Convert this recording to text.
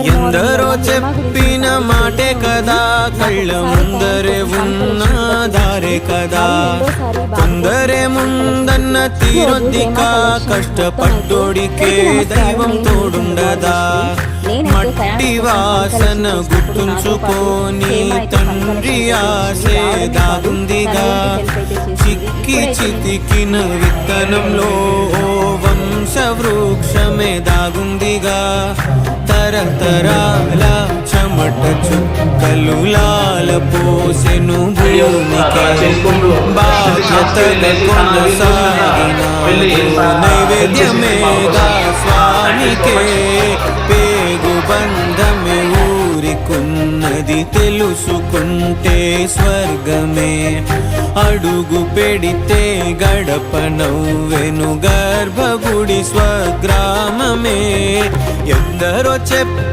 ఎందరో చెప్పిన మాటే కదా, కళ్ళ ముందరే ఉన్న దారే కదా. కొందరే ముందన్న తీరొద్దికా, కష్టపడ్డోడికే దైవం తోడుండదా. మట్టి వాసన గుర్తుంచుకోని తండ్రి ఆశే దాగుందిగా. చిక్కి చితికిన విత్తనంలో వంశ వృక్షమే దాగుందిగా. తరతరాల చెమట చుక్కలు లాల పోసెను భూమికి. బాధ్యతగా కొనసాగిన నైవేద్యమేగా స్వామికే. పేగు బంధమే ఊరికున్నది తెలుసుకుంటే స్వర్గమే. అడుగు పెడితే గడప నవ్వెను గర్భగుడి స్వగ్రామమే. ఎందరో చెప్పి